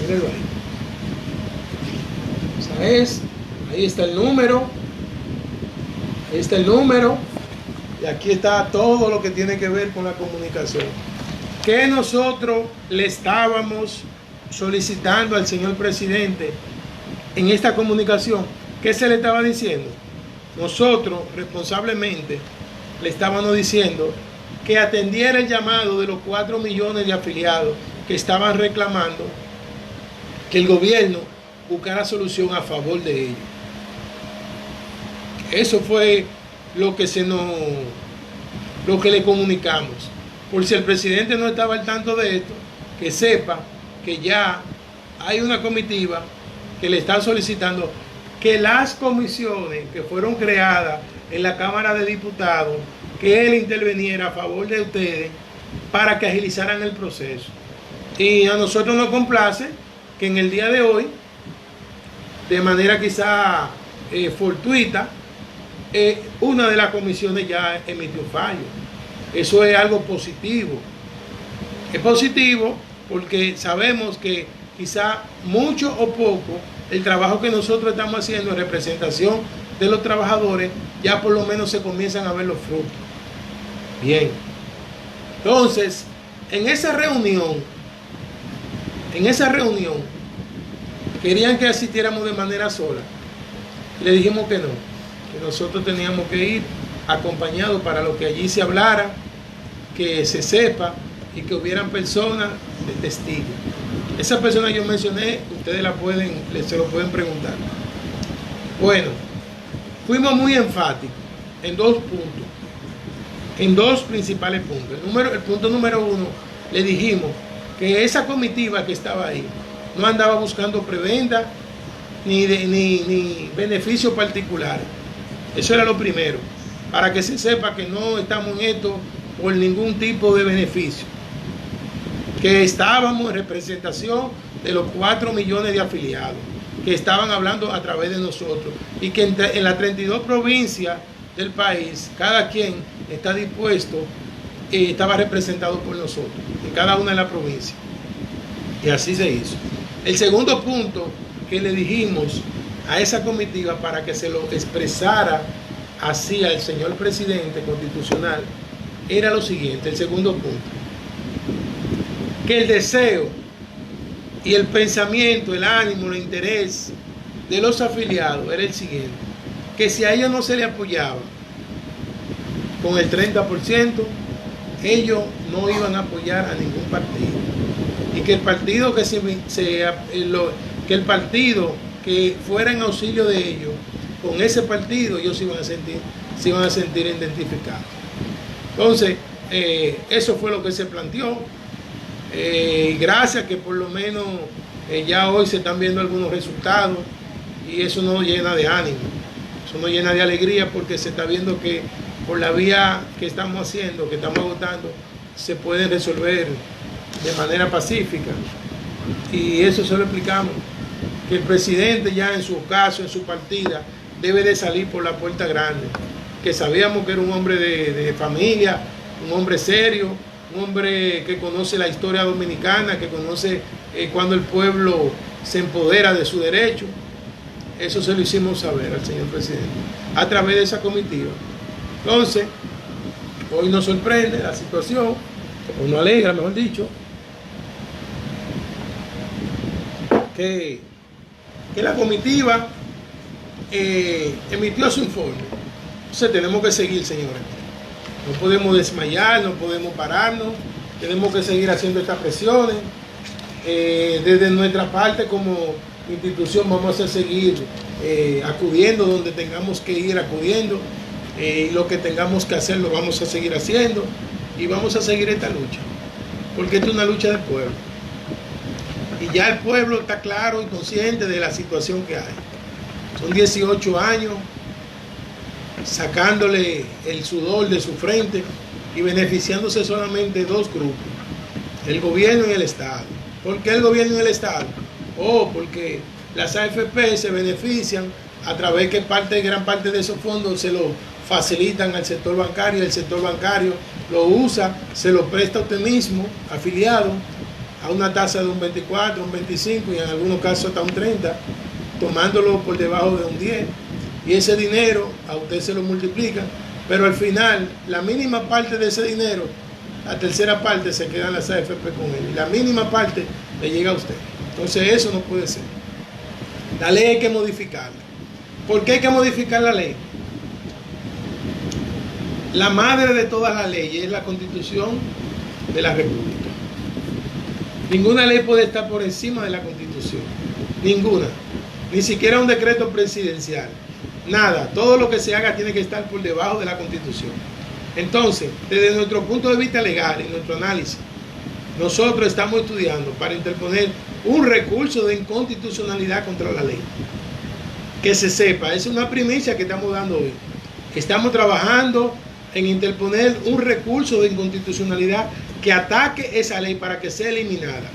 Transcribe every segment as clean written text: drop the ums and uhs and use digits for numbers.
Mírenlo ahí. Ahí está el número. Ahí está el número. Y aquí está todo lo que tiene que ver con la comunicación. Que nosotros le estábamos solicitando al señor presidente en esta comunicación. ¿Qué se le estaba diciendo? Nosotros responsablemente le estábamos diciendo que atendiera el llamado de los 4 millones de afiliados que estaban reclamando que el gobierno buscara solución a favor de ellos. Eso fue lo que le comunicamos. Por si el presidente no estaba al tanto de esto, que sepa que ya hay una comitiva que le están solicitando que las comisiones que fueron creadas en la Cámara de Diputados, que él interviniera a favor de ustedes para que agilizaran el proceso. Y a nosotros nos complace que en el día de hoy, de manera quizá fortuita, una de las comisiones ya emitió fallo. Eso es algo positivo. Es positivo porque sabemos que quizá mucho o poco el trabajo que nosotros estamos haciendo en representación de los trabajadores ya por lo menos se comienzan a ver los frutos. Bien. Entonces, en esa reunión querían que asistiéramos de manera sola. Le dijimos que no, que nosotros teníamos que ir acompañados para lo que allí se hablara, que se sepa y que hubieran personas de testigos. Esas personas yo mencioné, ustedes se lo pueden preguntar. Bueno, fuimos muy enfáticos en 2 puntos, en 2 principales puntos. El punto número 1, le dijimos que esa comitiva que estaba ahí no andaba buscando prebenda ni beneficios particulares. Eso era lo primero, para que se sepa que no estamos en esto por ningún tipo de beneficio, que estábamos en representación de los 4 millones de afiliados que estaban hablando a través de nosotros y que en las 32 provincias del país cada quien está dispuesto, estaba representado por nosotros en cada una de las provincias, y así se hizo. El segundo punto que le dijimos a esa comitiva para que se lo expresara así al señor presidente constitucional era lo siguiente, el segundo punto: que el deseo y el pensamiento, el ánimo, el interés de los afiliados era el siguiente: que si a ellos no se le apoyaba con el 30%, ellos no iban a apoyar a ningún partido, y que el partido que fuera en auxilio de ellos, con ese partido ellos se iban a sentir identificados. Entonces, eso fue lo que se planteó. Y gracias que por lo menos ya hoy se están viendo algunos resultados, y eso nos llena de ánimo, eso nos llena de alegría, porque se está viendo que por la vía que estamos haciendo, que estamos agotando, se pueden resolver de manera pacífica. Y eso se lo explicamos, que el presidente ya en su caso, en su partida, debe de salir por la puerta grande, que sabíamos que era un hombre de familia, un hombre serio, un hombre que conoce la historia dominicana, que conoce cuando el pueblo se empodera de su derecho. Eso se lo hicimos saber al señor presidente a través de esa comitiva. Entonces, hoy nos sorprende la situación, o nos alegra, mejor dicho, que la comitiva emitió su informe. Entonces tenemos que seguir, señores. No podemos desmayar, no podemos pararnos, tenemos que seguir haciendo estas presiones. Desde nuestra parte como institución vamos a seguir acudiendo donde tengamos que ir acudiendo, lo que tengamos que hacer lo vamos a seguir haciendo, y vamos a seguir esta lucha, porque esta es una lucha del pueblo, y ya el pueblo está claro y consciente de la situación que hay. Son 18 años sacándole el sudor de su frente y beneficiándose solamente 2 grupos: el gobierno y el Estado. ¿Por qué el gobierno y el Estado? Porque las AFP se benefician a través que gran parte de esos fondos se lo facilitan al sector bancario, y el sector bancario lo usa, se lo presta a usted mismo, afiliado, a una tasa de un 24, un 25 y en algunos casos hasta un 30, tomándolo por debajo de un 10. Y ese dinero a usted se lo multiplica, pero al final la mínima parte de ese dinero, la tercera parte se queda en las AFP con él y la mínima parte le llega a usted. Entonces eso no puede ser. La ley hay que modificarla. ¿Por qué hay que modificar la ley? La madre de todas las leyes es la Constitución de la República. Ninguna ley puede estar por encima de la Constitución. Ninguna. Ni siquiera un decreto presidencial. Nada. Todo lo que se haga tiene que estar por debajo de la Constitución. Entonces, desde nuestro punto de vista legal y nuestro análisis, nosotros estamos estudiando para interponer un recurso de inconstitucionalidad contra la ley. Que se sepa, es una primicia que estamos dando hoy. Estamos trabajando en interponer un recurso de inconstitucionalidad que ataque esa ley para que sea eliminada.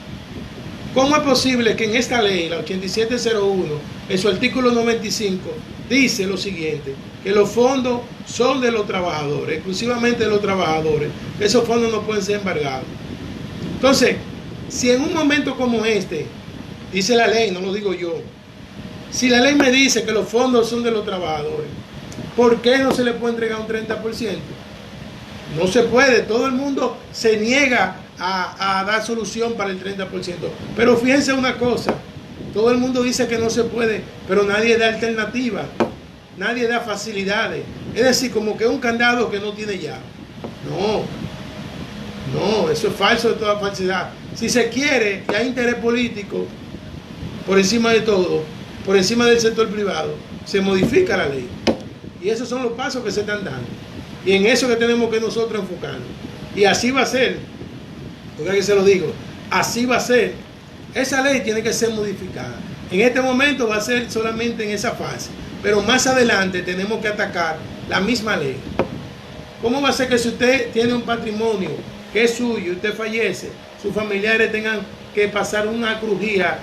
¿Cómo es posible que en esta ley, la 8701, en su artículo 95, dice lo siguiente, que los fondos son de los trabajadores, exclusivamente de los trabajadores, que esos fondos no pueden ser embargados? Entonces, si en un momento como este, dice la ley, no lo digo yo, si la ley me dice que los fondos son de los trabajadores, ¿por qué no se le puede entregar un 30%? No se puede, todo el mundo se niega a dar solución para el 30%. Pero fíjense una cosa, todo el mundo dice que no se puede, pero nadie da alternativa, nadie da facilidades. Es decir, como que un candado que no tiene llave. No, eso es falso de toda falsedad. Si se quiere y hay interés político por encima de todo, por encima del sector privado, se modifica la ley. Y esos son los pasos que se están dando. Y en eso que tenemos que nosotros enfocarnos. Y así va a ser. Porque que se lo digo, así va a ser. Esa ley tiene que ser modificada. En este momento va a ser solamente en esa fase. Pero más adelante tenemos que atacar la misma ley. ¿Cómo va a ser que si usted tiene un patrimonio que es suyo, usted fallece, sus familiares tengan que pasar una crujía,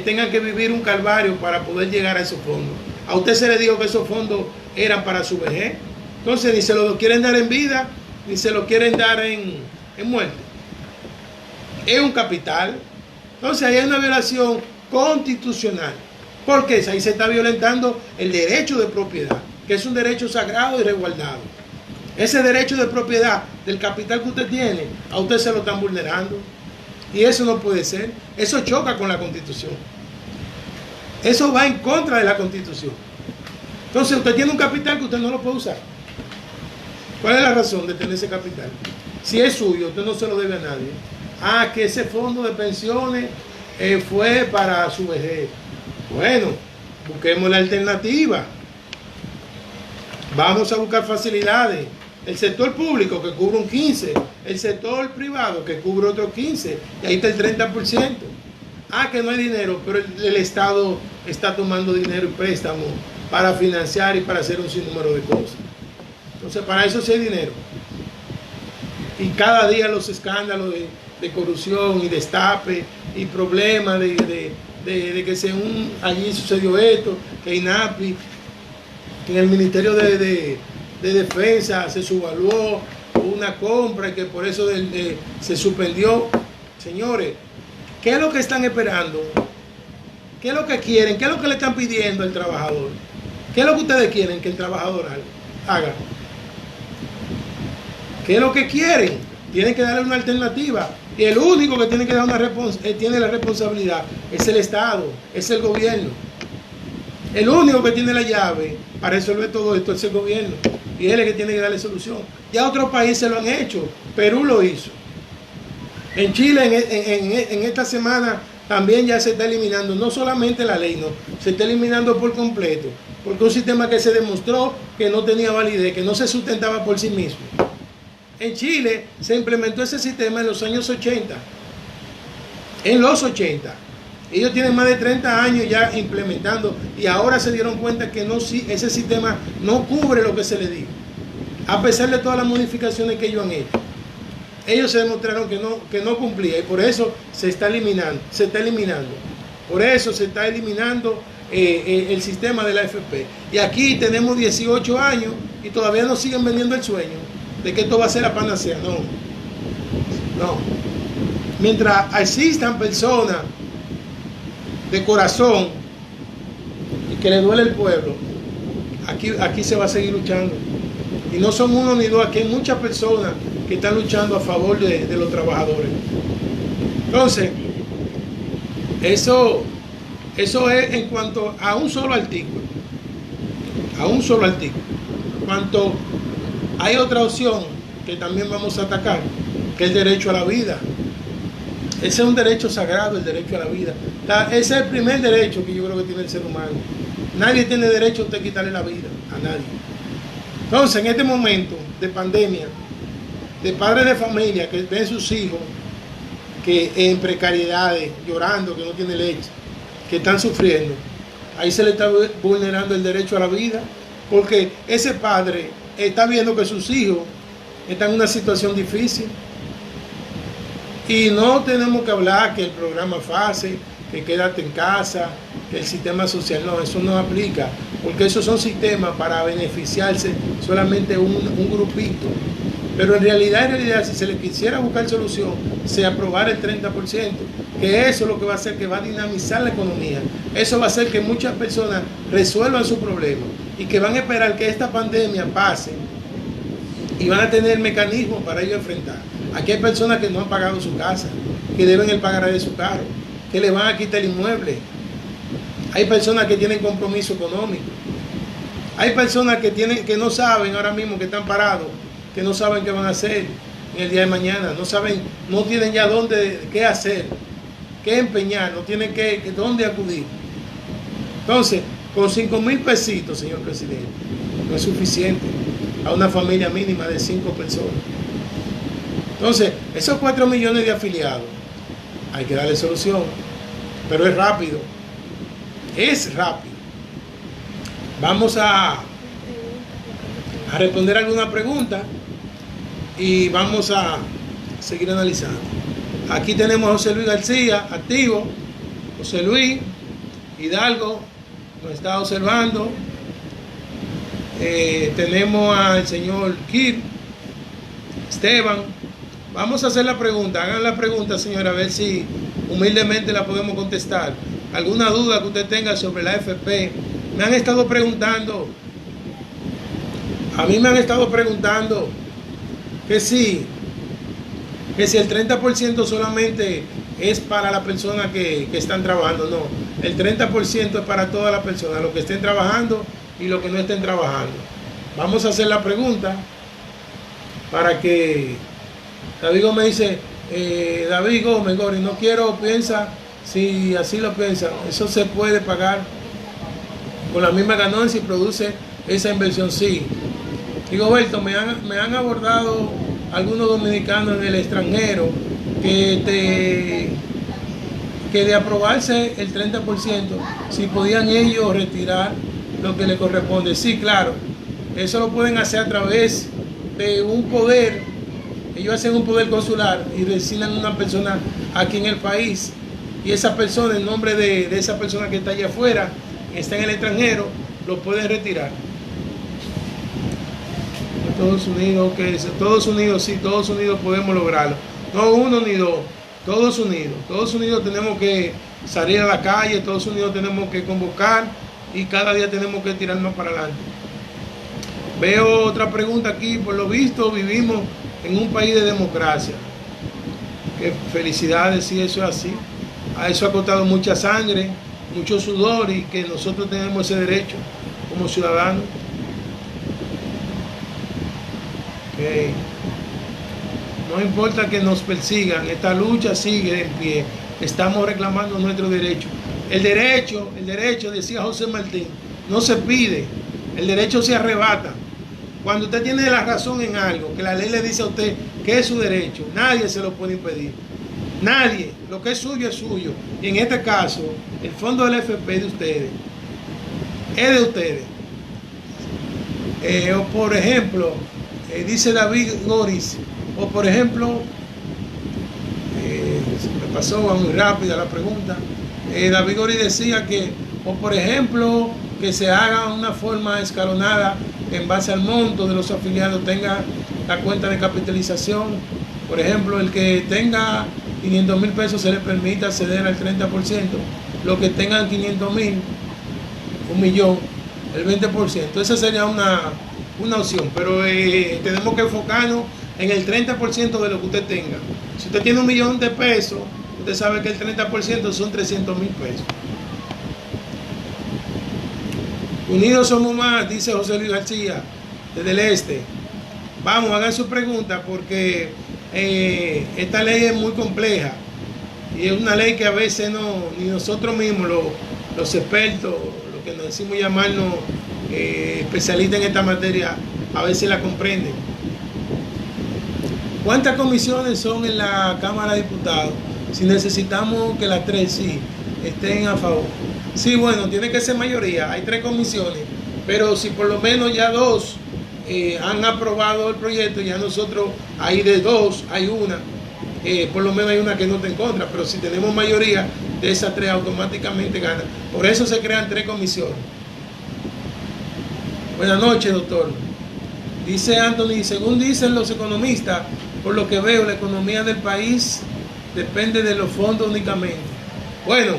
tengan que vivir un calvario para poder llegar a esos fondos? A usted se le dijo que esos fondos eran para su vejez. Entonces ni se lo quieren dar en vida, ni se lo quieren dar en muerte. Es un capital. Entonces ahí hay una violación constitucional. Porque ahí se está violentando el derecho de propiedad, que es un derecho sagrado y resguardado. Ese derecho de propiedad del capital que usted tiene, a usted se lo están vulnerando. Y eso no puede ser. Eso choca con la Constitución. Eso va en contra de la Constitución. Entonces usted tiene un capital que usted no lo puede usar. ¿Cuál es la razón de tener ese capital? Si es suyo, usted no se lo debe a nadie. Ah, que ese fondo de pensiones fue para su vejez. Bueno, busquemos la alternativa. Vamos a buscar facilidades. El sector público que cubre un 15%, el sector privado que cubre otro 15%, y ahí está el 30%. Ah, que no hay dinero, pero el Estado está tomando dinero y préstamo para financiar y para hacer un sinnúmero de cosas. Entonces, para eso sí hay dinero. Y cada día los escándalos de corrupción y destape y problemas de que allí sucedió esto, que INAPI, que en el Ministerio de Defensa se subvaluó una compra y que por eso se suspendió. Señores, ¿qué es lo que están esperando? ¿Qué es lo que quieren? ¿Qué es lo que le están pidiendo al trabajador? ¿Qué es lo que ustedes quieren que el trabajador haga? ¿Qué es lo que quieren? Tienen que darle una alternativa. Y el único que tiene que dar tiene la responsabilidad es el Estado, es el gobierno. El único que tiene la llave para resolver todo esto es el gobierno. Y él es el que tiene que darle solución. Ya otros países lo han hecho. Perú lo hizo. En Chile, en esta semana, también ya se está eliminando, no solamente la ley, no, se está eliminando por completo. Porque un sistema que se demostró que no tenía validez, que no se sustentaba por sí mismo. En Chile se implementó ese sistema en los años 80. En los 80. Ellos tienen más de 30 años ya implementando y ahora se dieron cuenta que ese sistema no cubre lo que se le dijo. A pesar de todas las modificaciones que ellos han hecho. Ellos se demostraron que no cumplía y por eso se está eliminando. Por eso se está eliminando el sistema de la AFP. Y aquí tenemos 18 años y todavía nos siguen vendiendo el sueño de que esto va a ser la panacea. No. mientras existan personas de corazón y que le duele el pueblo, aquí se va a seguir luchando. Y no son uno ni dos, aquí hay muchas personas que están luchando a favor de los trabajadores. Entonces, eso es en cuanto a un solo artículo. A un solo artículo. Cuanto hay otra opción que también vamos a atacar, que es el derecho a la vida. Ese es un derecho sagrado, el derecho a la vida. Ese es el primer derecho que yo creo que tiene el ser humano. Nadie tiene derecho a usted quitarle la vida, a nadie. Entonces, en este momento de pandemia, de padres de familia que ven sus hijos que en precariedades, llorando, que no tiene leche, que están sufriendo, ahí se le está vulnerando el derecho a la vida, porque ese padre está viendo que sus hijos están en una situación difícil. Y no tenemos que hablar que el programa FASE, que quédate en casa, que el sistema social, no, eso no aplica, porque esos son sistemas para beneficiarse solamente un grupito. Pero en realidad, si se le quisiera buscar solución, se aprobara el 30%, que eso es lo que va a hacer, que va a dinamizar la economía. Eso va a hacer que muchas personas resuelvan su problema y que van a esperar que esta pandemia pase y van a tener mecanismos para ello enfrentar. Aquí hay personas que no han pagado su casa, que deben el pagaré de su carro, que le van a quitar el inmueble. Hay personas que tienen compromiso económico. Hay personas que no saben ahora mismo, que están parados, que no saben qué van a hacer en el día de mañana, no tienen ya qué hacer, qué empeñar, no tienen dónde acudir. Entonces, con 5,000 pesitos, señor presidente, no es suficiente a una familia mínima de 5 personas. Entonces, esos 4 millones de afiliados, hay que darle solución, pero es rápido. Es rápido. Vamos a responder alguna pregunta y vamos a seguir analizando. Aquí tenemos a José Luis García, activo. José Luis Hidalgo nos está observando. Tenemos al señor Kir, Esteban. Vamos a hacer la pregunta. Hagan la pregunta, señora, a ver si humildemente la podemos contestar. ¿Alguna duda que usted tenga sobre la AFP? Me han estado preguntando. A mí me han estado preguntando que si el 30% solamente es para las personas que están trabajando. No, el 30% es para todas las personas, los que estén trabajando y los que no estén trabajando. Vamos a hacer la pregunta para que David Gómez dice, David Gómez, Gori, no quiero, piensa, si así lo piensa, eso se puede pagar con la misma ganancia y produce esa inversión. Sí. Digo, Berto, me han abordado algunos dominicanos en el extranjero que de aprobarse el 30%, si podían ellos retirar lo que les corresponde. Sí, claro, eso lo pueden hacer a través de un poder. Ellos hacen un poder consular y designan una persona aquí en el país, y esa persona, en nombre de esa persona que está allá afuera, que está en el extranjero, lo pueden retirar. Estados Unidos, ¿qué es? Estados Unidos, sí, Estados Unidos podemos lograrlo. No uno ni dos, Estados Unidos. Estados Unidos tenemos que salir a la calle, Estados Unidos tenemos que convocar y cada día tenemos que tirar más para adelante. Veo otra pregunta aquí. Por lo visto vivimos en un país de democracia. Que felicidades, si eso es así. A eso ha costado mucha sangre, mucho sudor, y que nosotros tenemos ese derecho como ciudadanos. Okay. No importa que nos persigan, esta lucha sigue en pie. Estamos reclamando nuestro derecho. El derecho, decía José Martín, no se pide, el derecho se arrebata. Cuando usted tiene la razón en algo, que la ley le dice a usted que es su derecho, nadie se lo puede impedir. Nadie. Lo que es suyo es suyo. Y en este caso, el fondo del FP de ustedes. Es de ustedes. O por ejemplo, dice David Goris, o por ejemplo, se me pasó muy rápida la pregunta. David Goris decía que, o por ejemplo, que se haga una forma escalonada en base al monto de los afiliados, tenga la cuenta de capitalización. Por ejemplo, el que tenga 500,000 pesos se les permite acceder al 30%, los que tengan 500,000, 1,000,000, el 20%. Esa sería una opción, pero tenemos que enfocarnos en el 30% de lo que usted tenga. Si usted tiene 1,000,000 de pesos, usted sabe que el 30% son 300,000 pesos. Unidos somos más, dice José Luis García, desde el este. Vamos, hagan su pregunta porque esta ley es muy compleja y es una ley que a veces ni nosotros mismos, los expertos, los que nos decimos llamarnos especialistas en esta materia, a veces la comprenden. ¿Cuántas comisiones son en la Cámara de Diputados? Si necesitamos que las 3 sí estén a favor. Sí, bueno, tiene que ser mayoría. Hay 3 comisiones, pero si por lo menos ya 2 han aprobado el proyecto, ya nosotros, ahí de 2 hay una, por lo menos hay una que no está en contra, pero si tenemos mayoría de esas 3 automáticamente gana. Por eso se crean 3 comisiones. Buenas noches, doctor. Dice Anthony, según dicen los economistas, por lo que veo, la economía del país depende de los fondos únicamente. Bueno,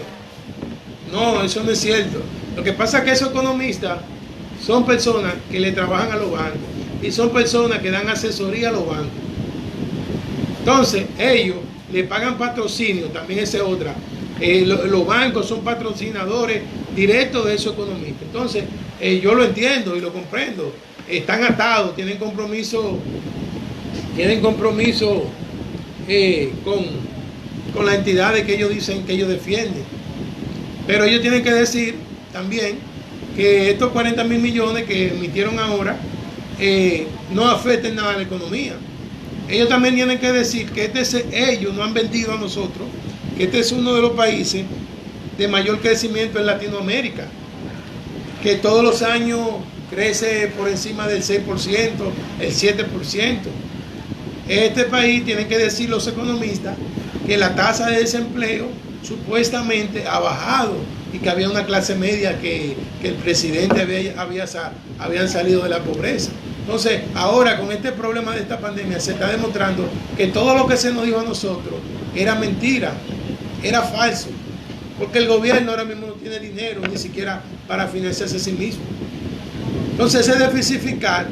no, eso no es cierto. Lo que pasa es que esos economistas son personas que le trabajan a los bancos y son personas que dan asesoría a los bancos. Entonces, ellos le pagan patrocinio, también esa es otra. Los bancos son patrocinadores directos de esos economistas. Entonces, yo lo entiendo y lo comprendo. Están atados, tienen compromiso con las entidades que ellos dicen que ellos defienden. Pero ellos tienen que decir también que estos 40,000 millones que emitieron ahora no afecten nada a la economía. Ellos también tienen que decir que ellos no han vendido a nosotros, que este es uno de los países de mayor crecimiento en Latinoamérica, que todos los años crece por encima del 6%, el 7%. Este país, tienen que decir los economistas, que la tasa de desempleo supuestamente ha bajado y que había una clase media que el presidente habían salido de la pobreza. Entonces, ahora con este problema de esta pandemia se está demostrando que todo lo que se nos dijo a nosotros era mentira, era falso, porque el gobierno ahora mismo no tiene dinero ni siquiera para financiarse a sí mismo. Entonces, ese déficit fiscal,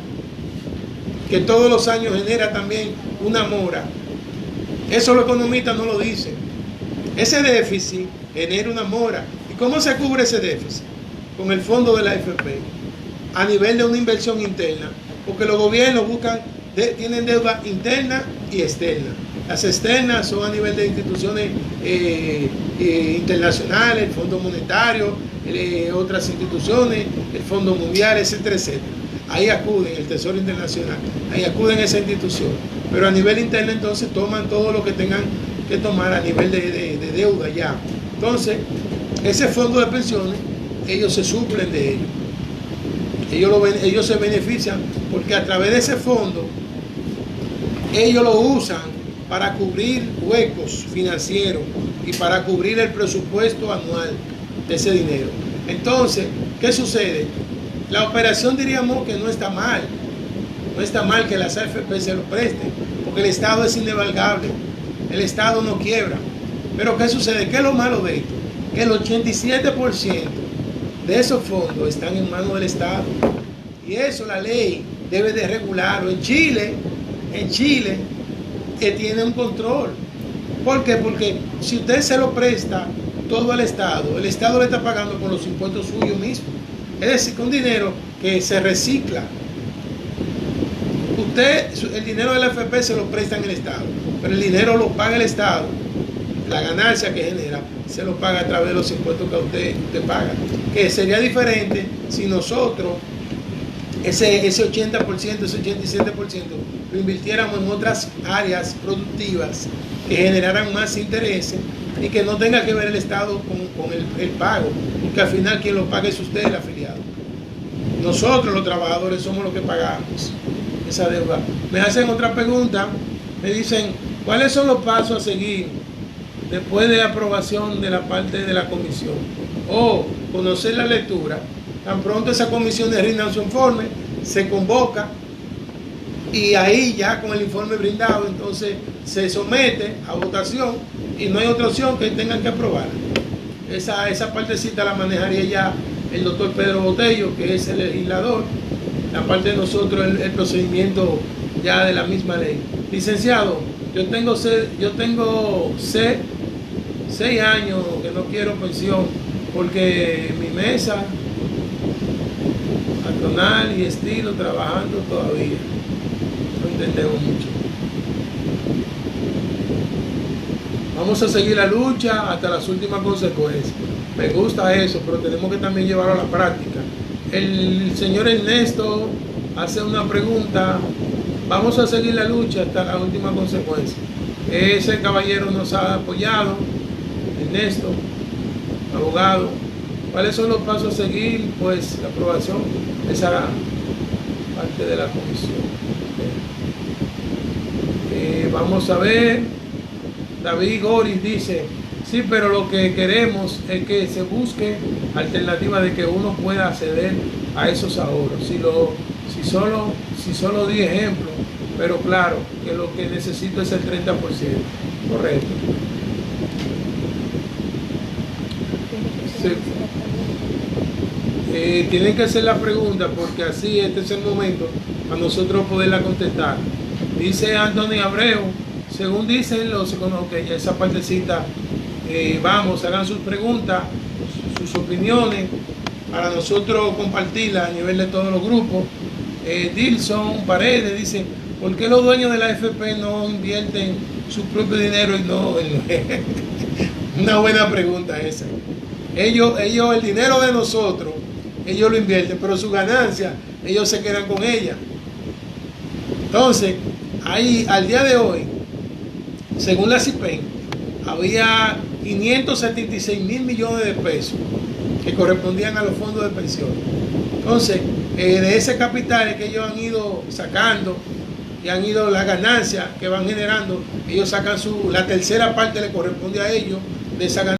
que todos los años genera también una mora, eso los economistas no lo dicen. Ese déficit genera una mora. ¿Y cómo se cubre ese déficit? Con el fondo de la AFP, a nivel de una inversión interna, porque los gobiernos tienen deuda interna y externa. Las externas son a nivel de instituciones internacionales, el Fondo Monetario, otras instituciones, el Fondo Mundial, etcétera, etcétera. Ahí acuden, el Tesoro Internacional, ahí acuden a esa institución. Pero a nivel interno entonces toman todo lo que tengan que tomar a nivel de deuda ya. Entonces, ese fondo de pensiones, ellos se suplen de ello. Ellos se benefician porque a través de ese fondo, ellos lo usan para cubrir huecos financieros y para cubrir el presupuesto anual de ese dinero. Entonces, ¿qué sucede? La operación, diríamos que no está mal. No está mal que las AFP se lo presten, porque el Estado es indevalgable. El Estado no quiebra. Pero ¿qué sucede? ¿Qué es lo malo de esto? Que el 87% de esos fondos están en manos del Estado. Y eso la ley debe de regularlo. En Chile, que tiene un control. ¿Por qué? Porque si usted se lo presta todo al Estado, el Estado le está pagando con los impuestos suyos mismos. Es decir, con dinero que se recicla. El dinero del AFP se lo presta en el Estado, pero el dinero lo paga el Estado. La ganancia que genera se lo paga a través de los impuestos que usted paga. Que sería diferente si nosotros ese 80%, ese 87% lo invirtiéramos en otras áreas productivas que generaran más intereses y que no tenga que ver el Estado con el pago, porque al final quien lo paga es usted, el afiliado. Nosotros los trabajadores somos los que pagamos esa deuda. Me hacen otra pregunta, me dicen, ¿cuáles son los pasos a seguir después de la aprobación de la parte de la comisión? O conocer la lectura. Tan pronto esa comisión rinda su informe, se convoca y ahí ya con el informe brindado, entonces se somete a votación y no hay otra opción que tengan que aprobar. Esa partecita la manejaría ya el doctor Pedro Botello, que es el legislador. La parte de nosotros, el procedimiento ya de la misma ley. Licenciado, yo tengo 6 años que no quiero pensión porque mi mesa patronal y estilo trabajando todavía. No entendemos mucho. Vamos a seguir la lucha hasta las últimas consecuencias. Me gusta eso, pero tenemos que también llevarlo a la práctica. El señor Ernesto hace una pregunta. Vamos a seguir la lucha hasta la última consecuencia. Ese caballero nos ha apoyado. Ernesto, abogado. ¿Cuáles son los pasos a seguir? Pues la aprobación de esa parte de la comisión. Vamos a ver. David Goris dice, sí, pero lo que queremos es que se busque alternativa de que uno pueda acceder a esos ahorros. Si solo di ejemplos, pero claro, que lo que necesito es el 30%. Correcto. Sí. Tienen que hacer la pregunta porque así este es el momento para nosotros poderla contestar. Dice Anthony Abreu, según dicen los que ya esa partecita, vamos, hagan sus preguntas, sus opiniones, para nosotros compartirla a nivel de todos los grupos. Dilson Paredes dice, ¿por qué los dueños de la AFP no invierten su propio dinero y no? Una buena pregunta esa. Ellos, el dinero de nosotros, ellos lo invierten, pero su ganancia, ellos se quedan con ella. Entonces, ahí, al día de hoy, según la CIPEN, había 576 mil millones de pesos que correspondían a los fondos de pensión. Entonces, de ese capital que ellos han ido sacando y han ido las ganancias que van generando, ellos sacan la tercera parte le corresponde a ellos de esa ganancia.